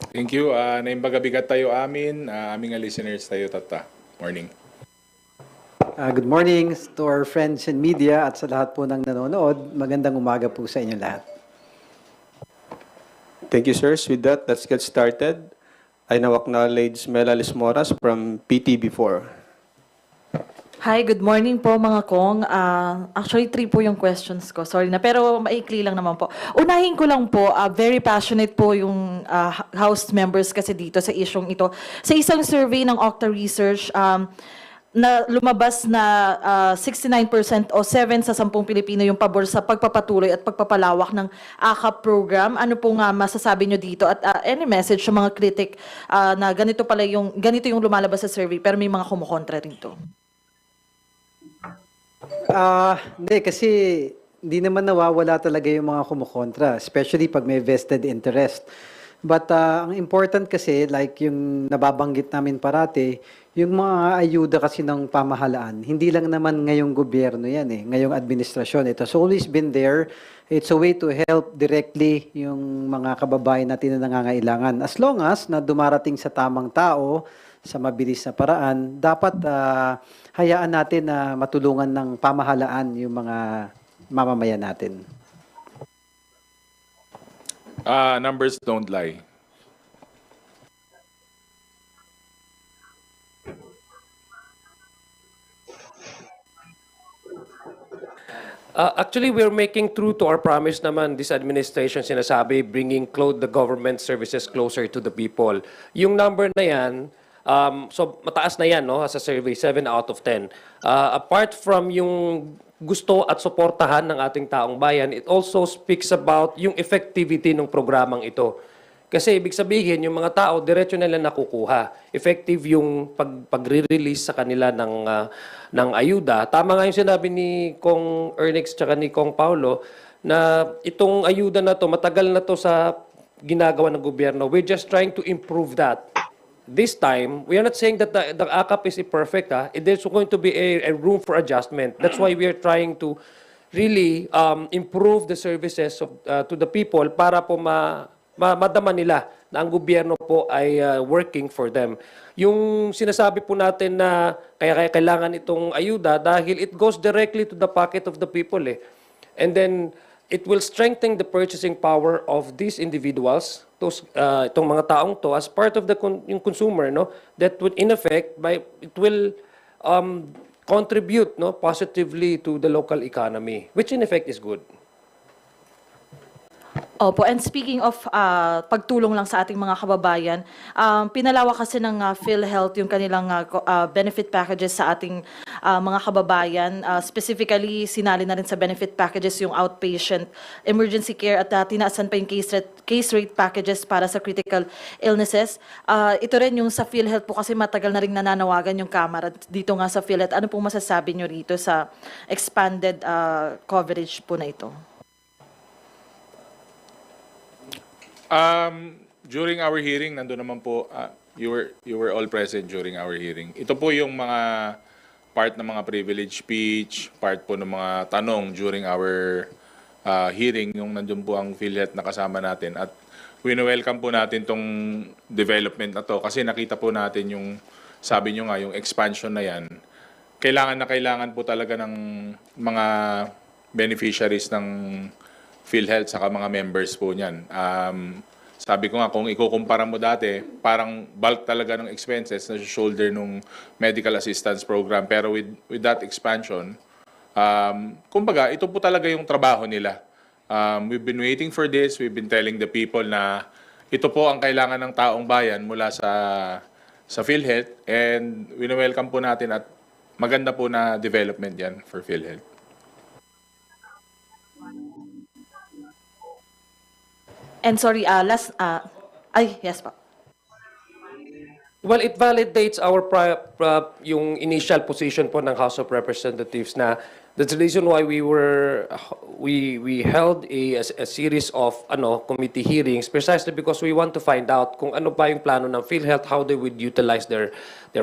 Thank you. Naimbagabigat tayo aming listeners tayo tata. Morning. Good morning to our friends in media at sa lahat po ng nanonood. Magandang umaga po sa inyo lahat. Thank you, sirs. With that, let's get started. I now acknowledge Melalis Moras from PTB4. Hi, good morning po mga kong. Actually, 3 po yung questions ko. Sorry na, pero maikli lang naman po. Unahin ko lang po, very passionate po yung House members kasi dito sa isyong ito. Sa isang survey ng Okta Research, na lumabas na 69% o 7 sa 10 Pilipino yung pabor sa pagpapatuloy at pagpapalawak ng AKAP program. Ano po nga masasabi nyo dito? At any message sa mga critic na ganito yung lumalabas sa survey pero may mga kumukontra rin to? Hindi, kasi hindi naman nawawala talaga yung mga kumukontra, especially pag may vested interest. But ang important kasi, like yung nababanggit namin parati, yung mga ayuda kasi ng pamahalaan, hindi lang naman ngayong gobyerno yan ngayong administrasyon. It has always been there. It's a way to help directly yung mga kababayan natin na nangangailangan. As long as na dumarating sa tamang tao, sa mabilis na paraan, dapat hayaan natin na matulungan ng pamahalaan yung mga mamamayan natin. Numbers don't lie. Actually, we're making true to our promise naman, this administration sinasabi, bringing the government services closer to the people. Yung number na yan, so mataas na yan, no, sa survey, 7 out of 10. Apart from yung gusto at suportahan ng ating taong bayan, it also speaks about yung effectivity ng programang ito. Kasi ibig sabihin, yung mga tao, diretso nila nakukuha. Effective yung pag-release sa kanila ng ayuda. Tama nga yung sinabi ni Kong Ernix tsaka ni Kong Paulo na itong ayuda na to, matagal na to sa ginagawa ng gobyerno. We're just trying to improve that. This time, we are not saying that the AKAP is perfect. There's going to be a room for adjustment. That's why we are trying to really improve the services to the people para po madama nila na ang gobyerno po ay working for them. Yung sinasabi po natin na kaya kailangan itong ayuda dahil it goes directly to the pocket of the people. And then, it will strengthen the purchasing power of these individuals, itong mga taong to, as part of the yung consumer, no? That would, in effect, it will contribute, no, positively to the local economy, which in effect is good. Opo, and speaking of pagtulong lang sa ating mga kababayan, pinalawak kasi ng PhilHealth yung kanilang benefit packages sa ating mga kababayan. Specifically, sinali na rin sa benefit packages yung outpatient emergency care at tinaasan pa yung case rate packages para sa critical illnesses. Ito rin yung sa PhilHealth po kasi matagal na rin nananawagan yung Kamara dito nga sa PhilHealth. Ano pong masasabi nyo rito sa expanded coverage po na ito? During our hearing, nandun naman po, you were all present during our hearing. Ito po yung mga part ng mga privilege speech, part po ng mga tanong during our hearing, yung nandun po ang PhilHealth na kasama natin. At wini-welcome po natin tong development na to kasi nakita po natin yung, sabi nyo nga, yung expansion na yan. Kailangan po talaga ng mga beneficiaries ng PhilHealth saka mga members po niyan. Sabi ko nga, kung ikukumpara mo dati, parang bulk talaga ng expenses na shoulder nung medical assistance program. Pero with that expansion, kumbaga, ito po talaga yung trabaho nila. We've been waiting for this. We've been telling the people na ito po ang kailangan ng taong bayan mula sa PhilHealth. And wini-welcome po natin at maganda po na development yan for PhilHealth. And sorry, yes pa. Well, it validates our yung initial position po ng House of Representatives na that's the reason why we held a series of committee hearings precisely because we want to find out kung ano ba yung plano ng PhilHealth, how they would utilize their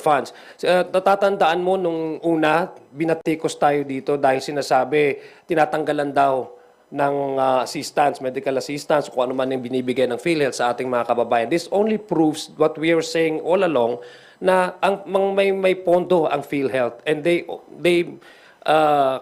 funds. Natatandaan mo nung una, binatikos tayo dito dahil sinasabi tinatanggalan daw ng assistance, medical assistance, kung ano man yung binibigay ng PhilHealth sa ating mga kababayan. This only proves what we were saying all along, na may pondo ang PhilHealth, and they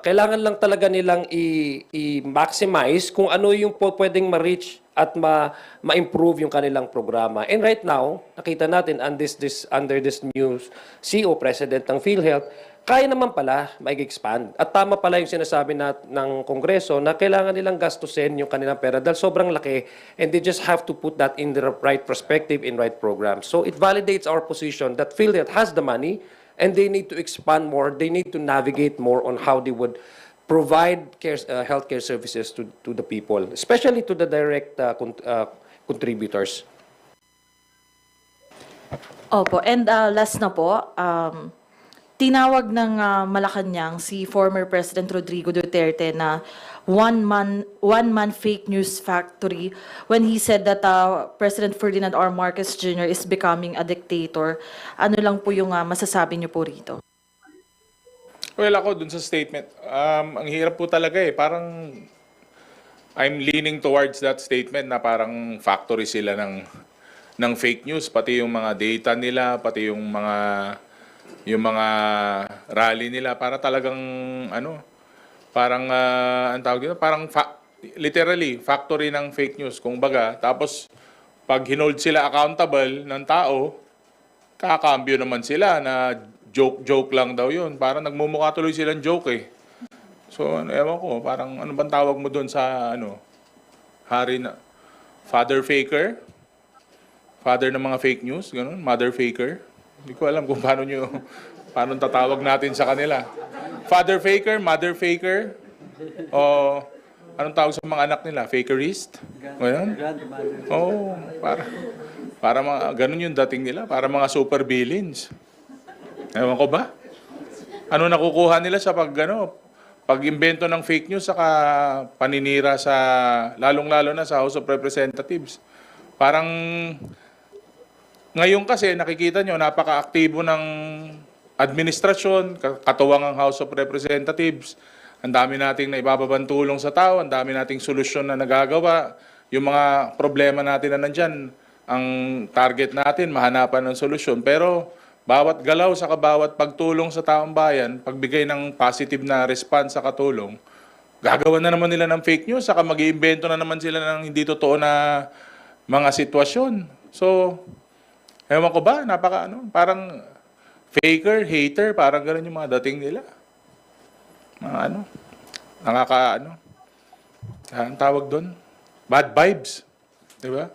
kailangan lang talaga nilang i-maximize kung ano yung pwedeng ma-reach at ma-improve yung kanilang programa. And right now, nakita natin under this new CEO, President ng PhilHealth, kaya naman pala mag-expand. At tama pala yung sinasabi ng Kongreso na kailangan nilang gastusin yung kanilang pera dahil sobrang laki, and they just have to put that in the right perspective, in right programs. So it validates our position that PhilHealth has the money and they need to expand more. They need to navigate more on how they would provide healthcare services to the people, especially to the direct contributors. Opo. And last na po, tinawag ng Malacanang si former President Rodrigo Duterte na one-man fake news factory when he said that President Ferdinand R. Marcos Jr. is becoming a dictator. Ano lang po yung masasabi niyo po rito? Well, ako dun sa statement, ang hirap po talaga eh. Parang I'm leaning towards that statement na parang factory sila ng fake news, pati yung mga data nila, pati yung mga rally nila, para talagang parang ang tawag dito, parang literally factory ng fake news. Kung baga, tapos pag hinold sila accountable ng tao, kakambyo naman sila na joke lang daw yun. Parang nagmumukha tuloy silang joke eh. So, ewan ko, parang ano bang tawag mo doon sa hari na father faker? Father ng mga fake news, ganun, mother faker. Hindi ko alam kung paano tatawag natin sa kanila. Father faker, mother faker, o anong tawag sa mga anak nila? Fakerist? Ganun? Oo, para mga, ganun yung dating nila, para mga super villains. Ewan ko ba? Ano nakukuha nila sa pag-imbento ng fake news saka paninira sa, lalong-lalo na sa House of Representatives. Parang ngayon kasi nakikita nyo, napaka-aktibo ng administrasyon, katuwang ang House of Representatives. Ang dami nating naibababang tulong sa tao, ang dami nating solusyon na nagagawa. Yung mga problema natin na nandyan, ang target natin, mahanapan ng solusyon. Pero bawat galaw sa bawat pagtulong sa taong bayan, pagbigay ng positive na response sa katulong, gagawa na naman nila ng fake news, saka mag-iimbento na naman sila ng hindi totoo na mga sitwasyon. So, ewan ko ba, parang faker, hater, parang gano'n yung mga dating nila. Mga ang tawag doon? Bad vibes. Di ba?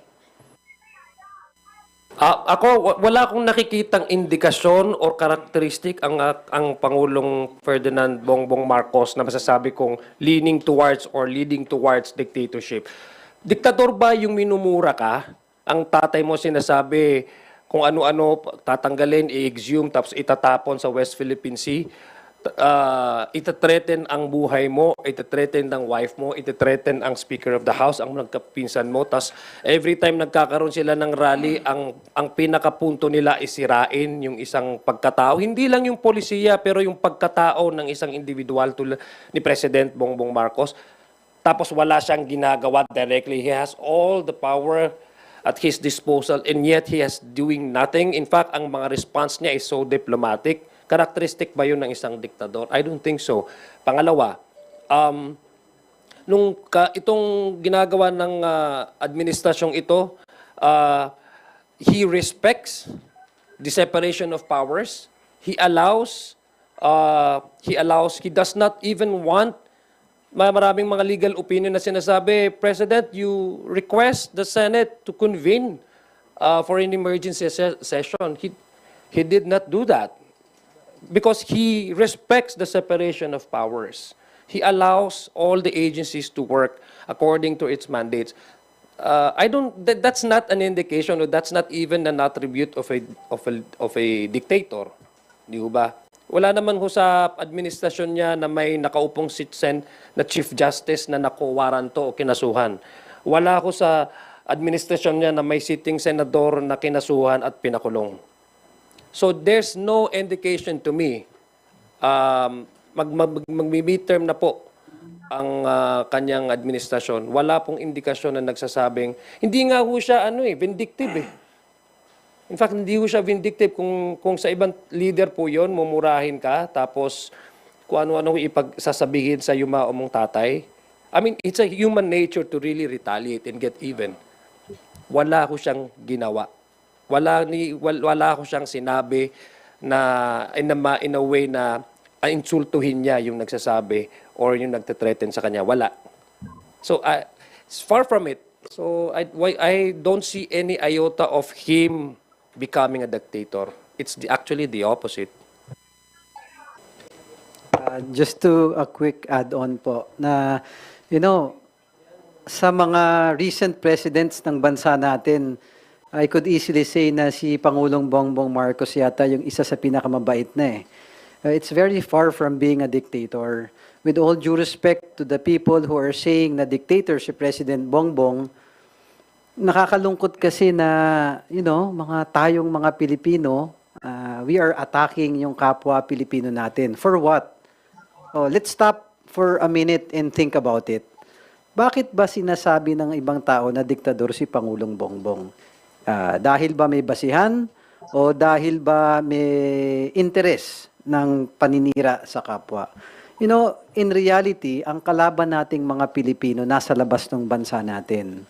Ako, wala akong nakikitang indikasyon or karakteristik ang Pangulong Ferdinand Bongbong Marcos na masasabi kong leaning towards or leading towards dictatorship. Diktador ba yung minumura ka? Ang tatay mo sinasabi kung ano-ano tatanggalin, i-exhume, tapos itatapon sa West Philippine Sea. Itathreaten ang buhay mo, itathreaten ang wife mo, itathreaten ang Speaker of the House, ang nagkapinsan mo. Tapos every time nagkakaroon sila ng rally, ang pinakapunto nila isirain yung isang pagkatao. Hindi lang yung polisiya, pero yung pagkatao ng isang individual tulad ni President Bongbong Marcos. Tapos wala siyang ginagawa directly. He has all the power at his disposal, and yet he has doing nothing. In fact, ang mga response niya is so diplomatic. Characteristic ba yun ng isang diktador? I don't think so. Pangalawa, itong ginagawa ng administrasyong ito, he respects the separation of powers. He does not even want, maraming mga legal opinion na sinasabi, President, you request the Senate to convene for an emergency session. He did not do that because he respects the separation of powers. He allows all the agencies to work according to its mandates. That's not an indication, or that's not even an attribute of a dictator. Di ba? Wala naman ho sa administrasyon niya na may nakaupong citizen na Chief Justice na nakuwaranto o kinasuhan. Wala ho sa administrasyon niya na may sitting senador na kinasuhan at pinakulong. So there's no indication to me, mag-midterm na po ang kanyang administrasyon, wala pong indikasyon na nagsasabing, hindi nga ho siya vindictive eh. In fact, hindi ho siya vindictive. Kung sa ibang leader po yon, mumurahin ka, tapos kung ano-ano ipagsasabihin sa yumao mong tatay. I mean, it's a human nature to really retaliate and get even. Wala ko siyang ginawa. Wala ko siyang sinabi na in a way na insultuhin niya yung nagsasabi or yung nagte-threaten sa kanya. Wala. So, it's far from it. So, I don't see any iota of him becoming a dictator. It's actually the opposite. Just to a quick add-on po na, sa mga recent presidents ng bansa natin, I could easily say na si Pangulong Bongbong Marcos yata yung isa sa pinakamabait na eh. It's very far from being a dictator. With all due respect to the people who are saying na dictator si President Bongbong, nakakalungkot kasi na, tayong mga Pilipino, we are attacking yung kapwa Pilipino natin. For what? Oh, let's stop for a minute and think about it. Bakit ba sinasabi ng ibang tao na diktador si Pangulong Bongbong? Dahil ba may basihan o dahil ba may interes ng paninira sa kapwa? In reality, ang kalaban nating mga Pilipino nasa labas ng bansa natin.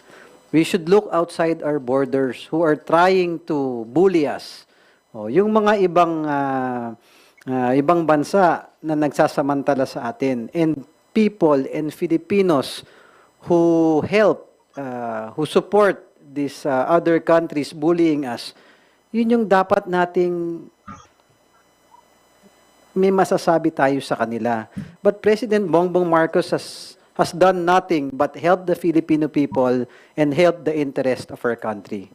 We should look outside our borders who are trying to bully us. Yung mga ibang bansa na nagsasamantala sa atin and people and Filipinos who help, who support these other countries bullying us, yun yung dapat nating may masasabi tayo sa kanila. But President Bongbong Marcos has done nothing but help the Filipino people and help the interest of our country.